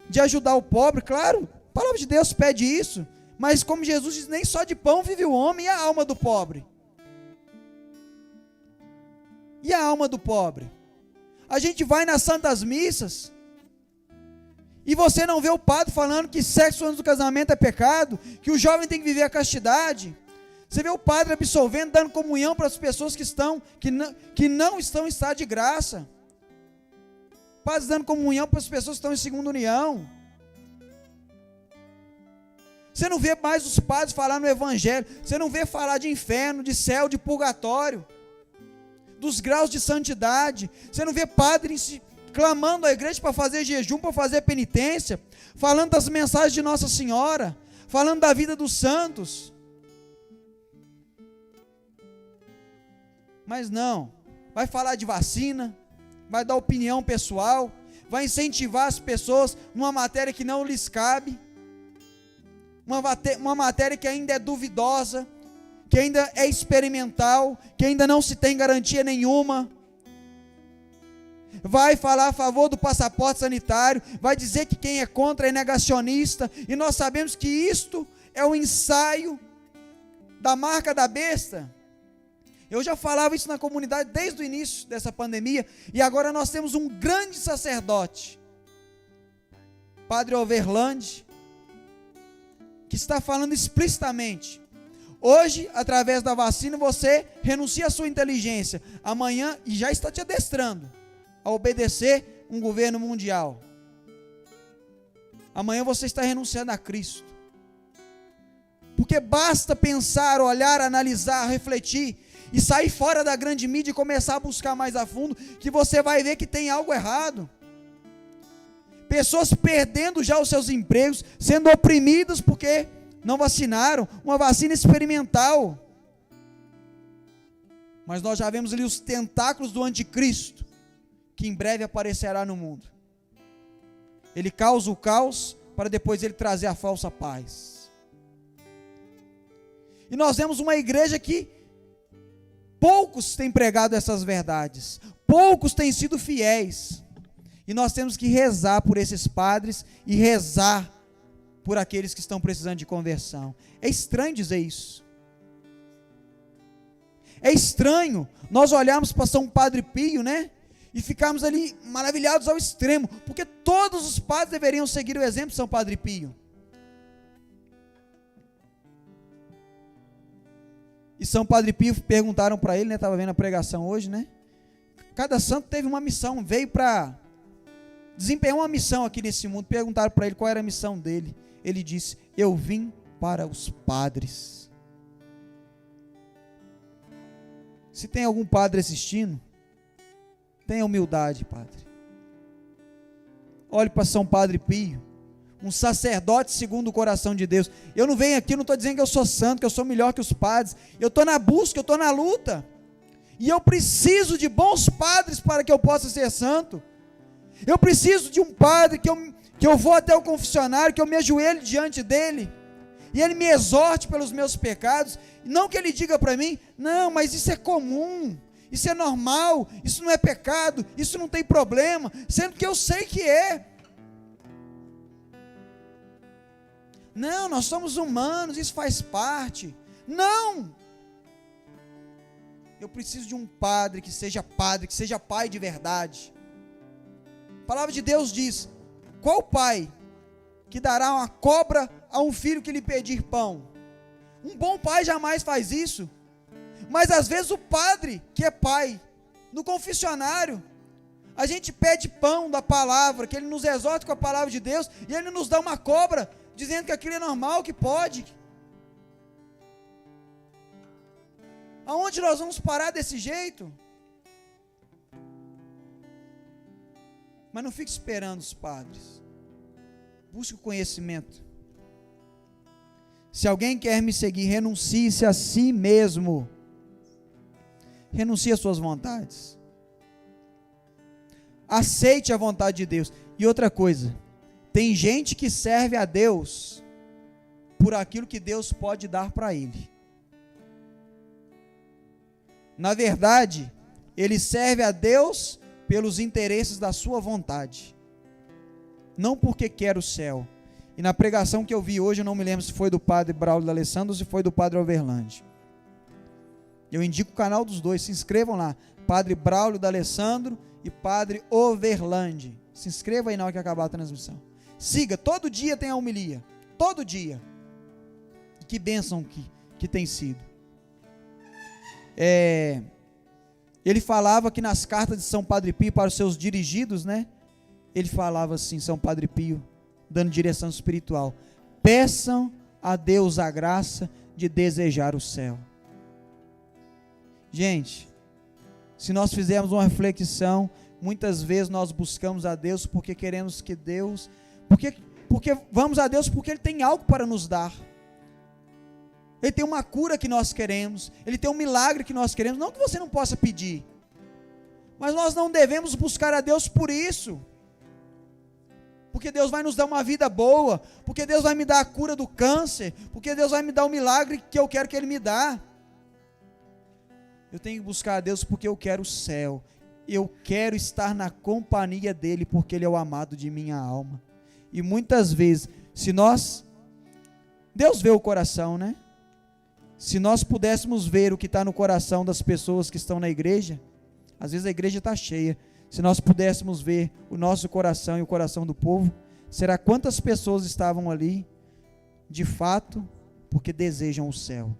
de ajudar o pobre, claro, a palavra de Deus pede isso, mas como Jesus diz, nem só de pão vive o homem. E a alma do pobre? E a alma do pobre? A gente vai nas santas missas, e você não vê o padre falando que sexo antes do casamento é pecado, que o jovem tem que viver a castidade. Você vê o padre absolvendo, dando comunhão para as pessoas que não estão em estado de graça. Padres dando comunhão para as pessoas que estão em segunda união. Você não vê mais os padres falar no evangelho, você não vê falar de inferno, de céu, de purgatório, dos graus de santidade. Você não vê padres clamando à igreja para fazer jejum, para fazer penitência, falando das mensagens de Nossa Senhora, falando da vida dos santos. Mas não, vai falar de vacina, vai dar opinião pessoal, vai incentivar as pessoas numa matéria que não lhes cabe, uma matéria que ainda é duvidosa, que ainda é experimental, que ainda não se tem garantia nenhuma. Vai falar a favor do passaporte sanitário, vai dizer que quem é contra é negacionista, e nós sabemos que isto é o ensaio da marca da besta. Eu já falava isso na comunidade desde o início dessa pandemia, e agora nós temos um grande sacerdote, Padre Overland, que está falando explicitamente: hoje, através da vacina, você renuncia à sua inteligência, amanhã, e já está te adestrando a obedecer um governo mundial. Amanhã você está renunciando a Cristo, porque basta pensar, olhar, analisar, refletir, e sair fora da grande mídia e começar a buscar mais a fundo, que você vai ver que tem algo errado. Pessoas perdendo já os seus empregos, sendo oprimidas porque não vacinaram, uma vacina experimental. Mas nós já vemos ali os tentáculos do anticristo, que em breve aparecerá no mundo. Ele causa o caos, para depois ele trazer a falsa paz. E nós vemos uma igreja que poucos têm pregado essas verdades, poucos têm sido fiéis, e nós temos que rezar por esses padres, e rezar por aqueles que estão precisando de conversão. É estranho dizer isso, é estranho nós olharmos para São Padre Pio, né, e ficarmos ali maravilhados ao extremo, porque todos os padres deveriam seguir o exemplo de São Padre Pio. E São Padre Pio, perguntaram para ele, né, estava vendo a pregação hoje, né, cada santo teve uma missão, veio para desempenhar uma missão aqui nesse mundo. Perguntaram para ele qual era a missão dele, ele disse: eu vim para os padres. Se tem algum padre assistindo, tenha humildade, padre, olhe para São Padre Pio, um sacerdote segundo o coração de Deus. Eu não venho aqui, não estou dizendo que eu sou santo, que eu sou melhor que os padres. Eu estou na busca, eu estou na luta. E eu preciso de bons padres para que eu possa ser santo. Eu preciso de um padre que eu vou até o confessionário, que eu me ajoelhe diante dele, e ele me exorte pelos meus pecados. Não que ele diga para mim, não, mas isso é comum, isso é normal, isso não é pecado, isso não tem problema, sendo que eu sei que é. Não, nós somos humanos, isso faz parte. Não! Eu preciso de um padre, que seja pai de verdade. A palavra de Deus diz: qual pai que dará uma cobra a um filho que lhe pedir pão? Um bom pai jamais faz isso. Mas às vezes o padre, que é pai, no confessionário, a gente pede pão da palavra, que ele nos exorte com a palavra de Deus, e ele nos dá uma cobra, dizendo que aquilo é normal, que pode. Aonde nós vamos parar desse jeito? Mas não fique esperando os padres. Busque o conhecimento. Se alguém quer me seguir, renuncie-se a si mesmo. Renuncie às suas vontades. Aceite a vontade de Deus. E outra coisa, tem gente que serve a Deus por aquilo que Deus pode dar para ele. Na verdade, ele serve a Deus pelos interesses da sua vontade, não porque quer o céu. E na pregação que eu vi hoje, eu não me lembro se foi do padre Braulio D'Alessandro ou se foi do padre Overland. Eu indico o canal dos dois, se inscrevam lá, padre Braulio D'Alessandro e padre Overland. Se inscreva aí na hora que acabar a transmissão. Siga, todo dia tem a homilia, todo dia. E que bênção que tem sido. Ele falava que nas cartas de São Padre Pio para os seus dirigidos, né? Ele falava assim, São Padre Pio, dando direção espiritual: peçam a Deus a graça de desejar o céu. Gente, se nós fizermos uma reflexão, muitas vezes nós buscamos a Deus porque queremos que Deus, porque vamos a Deus porque Ele tem algo para nos dar. Ele tem uma cura que nós queremos, Ele tem um milagre que nós queremos, não que você não possa pedir, mas nós não devemos buscar a Deus por isso, porque Deus vai nos dar uma vida boa, porque Deus vai me dar a cura do câncer, porque Deus vai me dar o milagre que eu quero que Ele me dá. Eu tenho que buscar a Deus porque eu quero o céu, eu quero estar na companhia dEle, porque Ele é o amado de minha alma. E muitas vezes, Deus vê o coração, né? Se nós pudéssemos ver o que está no coração das pessoas que estão na igreja, às vezes a igreja está cheia, se nós pudéssemos ver o nosso coração e o coração do povo, será quantas pessoas estavam ali, de fato, porque desejam o céu.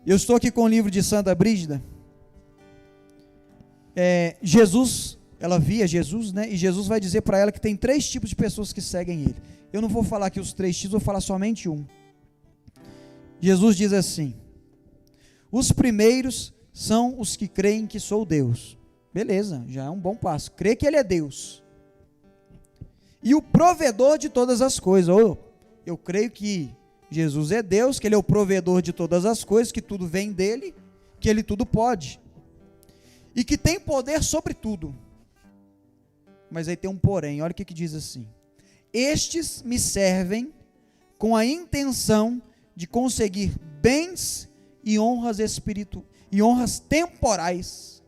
Eu estou aqui com o livro de Santa Brígida. Ela via Jesus, né? E Jesus vai dizer para ela que tem 3 tipos de pessoas que seguem Ele. Eu não vou falar aqui os 3 tipos, vou falar somente um. Jesus diz assim: os primeiros são os que creem que sou Deus. Beleza, já é um bom passo. Crer que Ele é Deus. E o provedor de todas as coisas. Eu creio que Jesus é Deus, que Ele é o provedor de todas as coisas, que tudo vem dEle, que Ele tudo pode. E que tem poder sobre tudo. Mas aí tem um porém, olha o que diz assim: estes me servem com a intenção de conseguir bens e honras e honras temporais,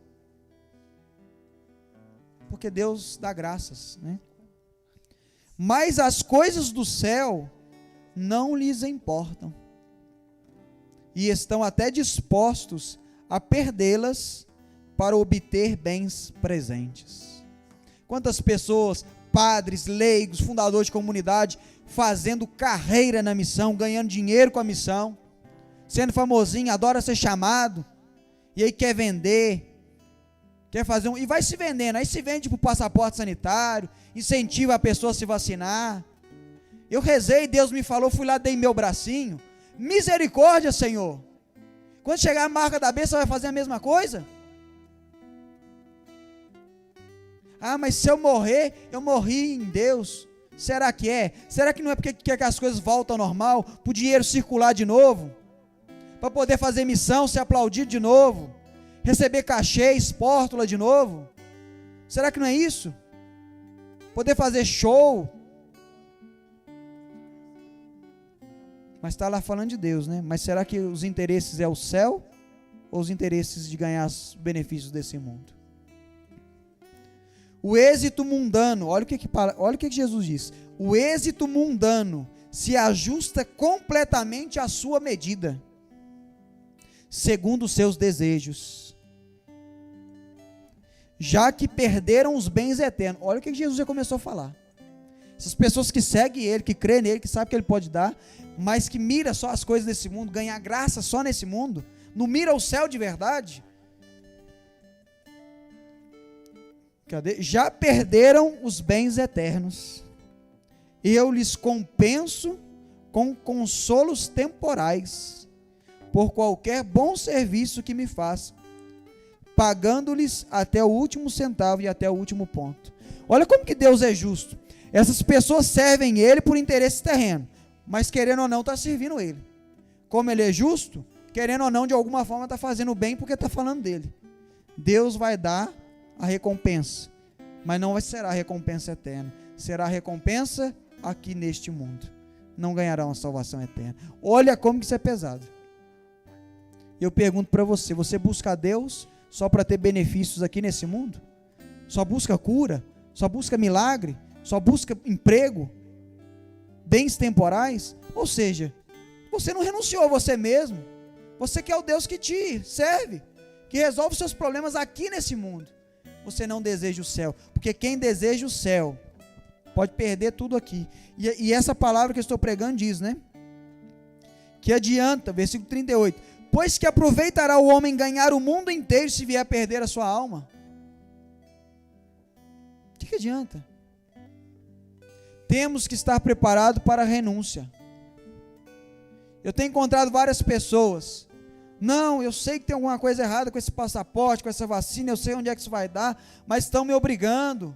porque Deus dá graças, né? Mas as coisas do céu não lhes importam, e estão até dispostos a perdê-las para obter bens presentes. Quantas pessoas, padres, leigos, fundadores de comunidade, fazendo carreira na missão, ganhando dinheiro com a missão, sendo famosinho, adora ser chamado, e aí quer vender, quer fazer e vai se vendendo, aí se vende para o passaporte sanitário, incentiva a pessoa a se vacinar. Eu rezei, Deus me falou, fui lá, dei meu bracinho, misericórdia, Senhor. Quando chegar a marca da bênção, vai fazer a mesma coisa? Ah, mas se eu morrer, eu morri em Deus. Será que é? Será que não é porque quer que as coisas voltem ao normal, para o dinheiro circular de novo, para poder fazer missão, ser aplaudido de novo, receber cachê, espórtula de novo? Será que não é isso? Poder fazer show? Mas está lá falando de Deus, né? Mas será que os interesses é o céu ou os interesses de ganhar os benefícios desse mundo? O êxito mundano, olha o que Jesus diz. O êxito mundano se ajusta completamente à sua medida, segundo os seus desejos, já que perderam os bens eternos. Olha o que Jesus já começou a falar. Essas pessoas que seguem Ele, que creem nele, que sabem que Ele pode dar, mas que mira só as coisas desse mundo, ganhar graça só nesse mundo, não mira o céu de verdade. Cadê? Já perderam os bens eternos. Eu lhes compenso com consolos temporais, por qualquer bom serviço que me façam, pagando-lhes até o último centavo e até o último ponto. Olha como que Deus é justo. Essas pessoas servem Ele por interesse terreno, mas querendo ou não está servindo Ele. Como Ele é justo, querendo ou não, de alguma forma está fazendo bem porque está falando dEle. Deus vai dar a recompensa, mas não será a recompensa eterna, será a recompensa aqui neste mundo. Não ganharão a salvação eterna. Olha como que isso é pesado. Eu pergunto para você, você busca a Deus só para ter benefícios aqui nesse mundo? Só busca cura? Só busca milagre? Só busca emprego? Bens temporais? Ou seja, você não renunciou a você mesmo. Você quer o Deus que te serve, que resolve os seus problemas aqui nesse mundo. Você não deseja o céu, porque quem deseja o céu pode perder tudo aqui. E essa palavra que eu estou pregando diz, né? Que adianta, versículo 38, pois que aproveitará o homem ganhar o mundo inteiro se vier a perder a sua alma? O que adianta? Temos que estar preparados para a renúncia. Eu tenho encontrado várias pessoas, não, eu sei que tem alguma coisa errada com esse passaporte, com essa vacina, eu sei onde é que isso vai dar, mas estão me obrigando.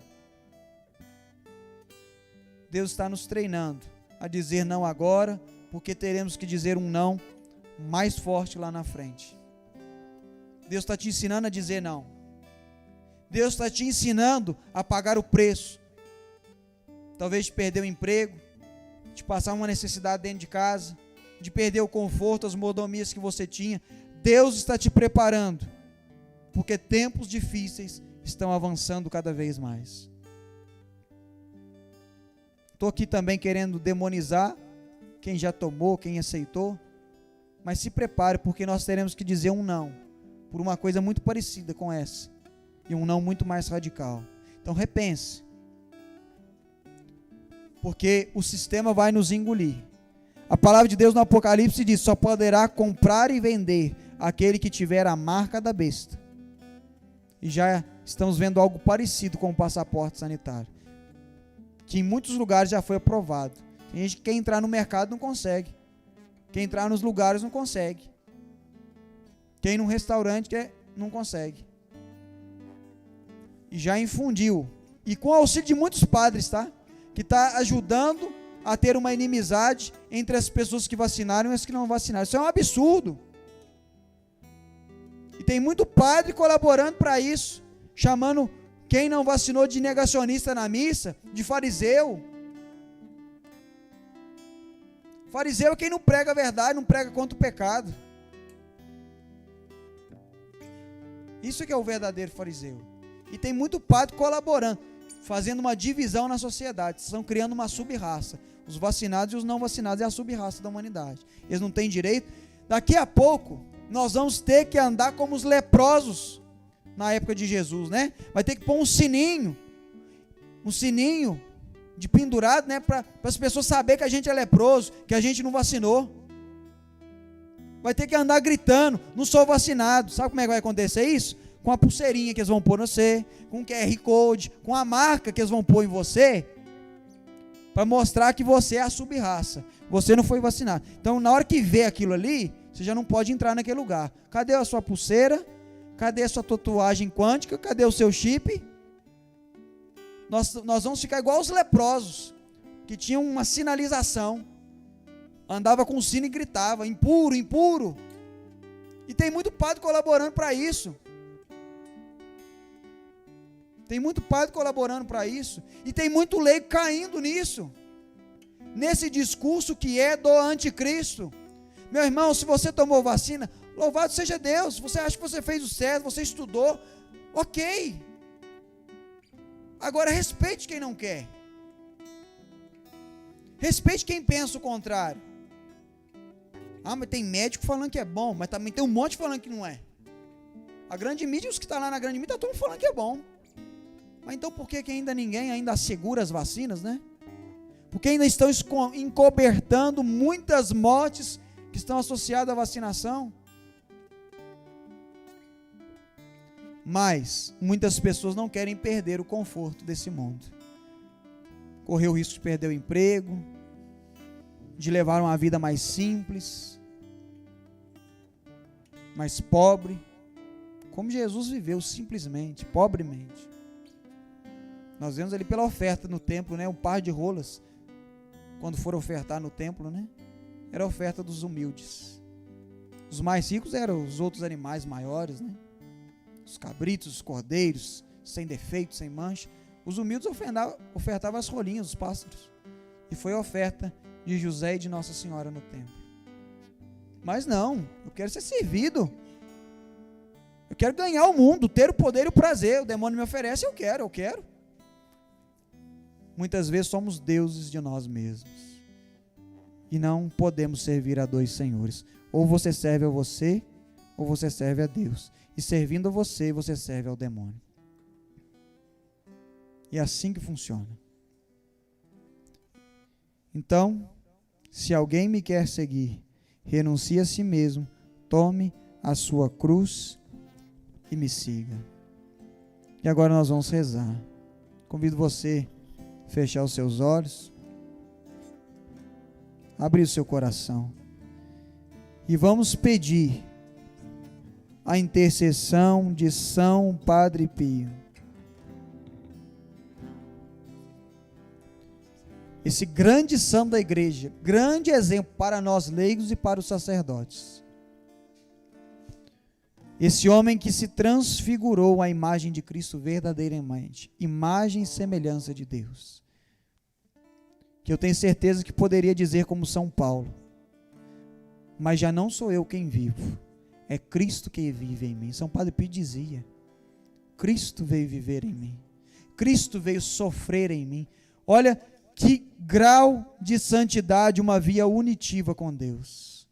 Deus está nos treinando a dizer não agora, porque teremos que dizer um não mais forte lá na frente. Deus está te ensinando a dizer não. Deus está te ensinando a pagar o preço. Talvez de perder o emprego, de passar uma necessidade dentro de casa, de perder o conforto, as mordomias que você tinha. Deus está te preparando, porque tempos difíceis estão avançando cada vez mais. Estou aqui também querendo demonizar quem já tomou, quem aceitou, mas se prepare, porque nós teremos que dizer um não, por uma coisa muito parecida com essa, e um não muito mais radical. Então repense, porque o sistema vai nos engolir. A palavra de Deus no Apocalipse diz, só poderá comprar e vender aquele que tiver a marca da besta. E já estamos vendo algo parecido com o passaporte sanitário, que em muitos lugares já foi aprovado. Tem gente que quer entrar no mercado não consegue, quer entrar nos lugares não consegue, quer ir num restaurante não consegue. E já infundiu, e com o auxílio de muitos padres, tá? Que está ajudando a ter uma inimizade entre as pessoas que vacinaram e as que não vacinaram. Isso é um absurdo. E tem muito padre colaborando para isso, chamando quem não vacinou de negacionista na missa, de fariseu. Fariseu é quem não prega a verdade, não prega contra o pecado. Isso que é o verdadeiro fariseu. E tem muito padre colaborando, fazendo uma divisão na sociedade. Estão criando uma sub-raça. Os vacinados e os não vacinados é a sub-raça da humanidade. Eles não têm direito. Daqui a pouco, nós vamos ter que andar como os leprosos na época de Jesus, né? Vai ter que pôr um sininho de pendurado, né? Para as pessoas saberem que a gente é leproso, que a gente não vacinou. Vai ter que andar gritando, não sou vacinado. Sabe como é que vai acontecer isso? Com a pulseirinha que eles vão pôr no você, com o QR Code, com a marca que eles vão pôr em você, para mostrar que você é a sub-raça, você não foi vacinado. Então, na hora que vê aquilo ali, você já não pode entrar naquele lugar. Cadê a sua pulseira? Cadê a sua tatuagem quântica? Cadê o seu chip? Nós vamos ficar igual os leprosos, que tinham uma sinalização, andava com o sino e gritava, impuro, impuro. E tem muito padre colaborando para isso. Tem muito padre colaborando para isso. E tem muito leigo caindo nisso. Nesse discurso que é do anticristo. Meu irmão, se você tomou vacina, louvado seja Deus. Você acha que você fez o certo, você estudou, ok. Agora respeite quem não quer. Respeite quem pensa o contrário. Ah, mas tem médico falando que é bom, mas também tem um monte falando que não é. A grande mídia, os que estão lá na grande mídia, está todo mundo falando que é bom. Mas então por que ainda ninguém ainda assegura as vacinas, né? Porque ainda estão encobertando muitas mortes que estão associadas à vacinação. Mas muitas pessoas não querem perder o conforto desse mundo. Correr o risco de perder o emprego, de levar uma vida mais simples, mais pobre, como Jesus viveu simplesmente, pobremente. Nós vemos ali pela oferta no templo, né? Um par de rolas, quando for ofertar no templo, né? Era a oferta dos humildes. Os mais ricos eram os outros animais maiores, né? Os cabritos, os cordeiros, sem defeito, sem mancha. Os humildes ofertavam as rolinhas, os pássaros. E foi a oferta de José e de Nossa Senhora no templo. Mas não, eu quero ser servido. Eu quero ganhar o mundo, ter o poder e o prazer. O demônio me oferece, eu quero. Muitas vezes somos deuses de nós mesmos. E não podemos servir a dois senhores. Ou você serve a você, ou você serve a Deus. E servindo a você, você serve ao demônio. E é assim que funciona. Então, se alguém me quer seguir, renuncie a si mesmo, tome a sua cruz e me siga. E agora nós vamos rezar. Convido você a fechar os seus olhos, abrir o seu coração e vamos pedir a intercessão de São Padre Pio. Esse grande santo da igreja, grande exemplo para nós leigos e para os sacerdotes. Esse homem que se transfigurou à imagem de Cristo verdadeiramente, imagem e semelhança de Deus. Que eu tenho certeza que poderia dizer como São Paulo, mas já não sou eu quem vivo, é Cristo que vive em mim. São Padre Pio dizia, Cristo veio viver em mim, Cristo veio sofrer em mim. Olha que grau de santidade, uma via unitiva com Deus.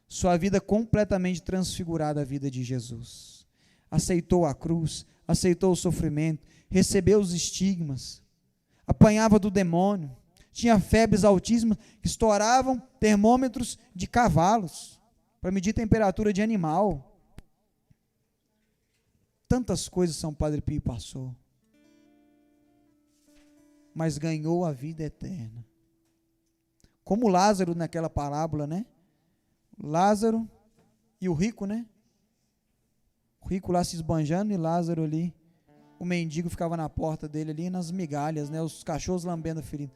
Sua vida completamente transfigurada à vida de Jesus. Aceitou a cruz, aceitou o sofrimento, recebeu os estigmas, apanhava do demônio, tinha febres altíssimas que estouravam termômetros de cavalos para medir temperatura de animal. Tantas coisas São Padre Pio passou, mas ganhou a vida eterna. Como Lázaro naquela parábola, né? Lázaro e o rico, né? O rico lá se esbanjando e Lázaro ali, o mendigo ficava na porta dele ali nas migalhas, né? Os cachorros lambendo a ferida.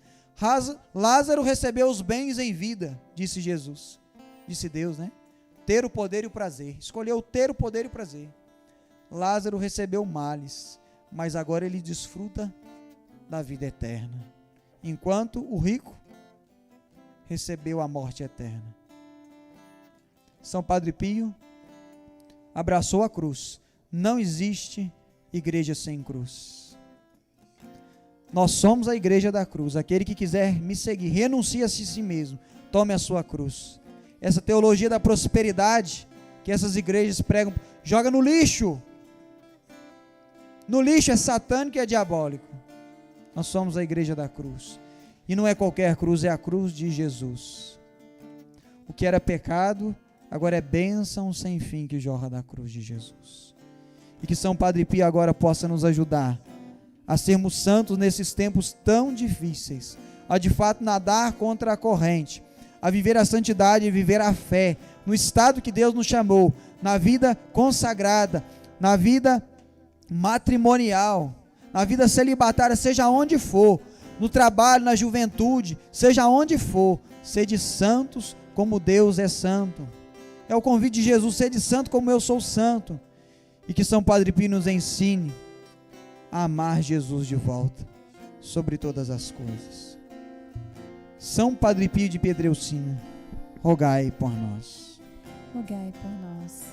Lázaro recebeu os bens em vida, disse Jesus, disse Deus, né? Ter o poder e o prazer, escolheu ter o poder e o prazer. Lázaro recebeu males, mas agora ele desfruta da vida eterna, enquanto o rico recebeu a morte eterna. São Padre Pio abraçou a cruz. Não existe igreja sem cruz. Nós somos a igreja da cruz. Aquele que quiser me seguir, renuncie a si mesmo, tome a sua cruz. Essa teologia da prosperidade que essas igrejas pregam, joga no lixo. No lixo, é satânico e é diabólico. Nós somos a igreja da cruz. E não é qualquer cruz, é a cruz de Jesus. O que era pecado, agora é bênção sem fim que jorra da cruz de Jesus. E que São Padre Pio agora possa nos ajudar a sermos santos nesses tempos tão difíceis, a de fato nadar contra a corrente, a viver a santidade e viver a fé, no estado que Deus nos chamou, na vida consagrada, na vida matrimonial, na vida celibatária, seja onde for, no trabalho, na juventude, seja onde for, sede santos como Deus é santo. É o convite de Jesus, sede santo como eu sou santo. E que São Padre Pio nos ensine a amar Jesus de volta, sobre todas as coisas. São Padre Pio de Pedreucina, rogai por nós. Rogai por nós.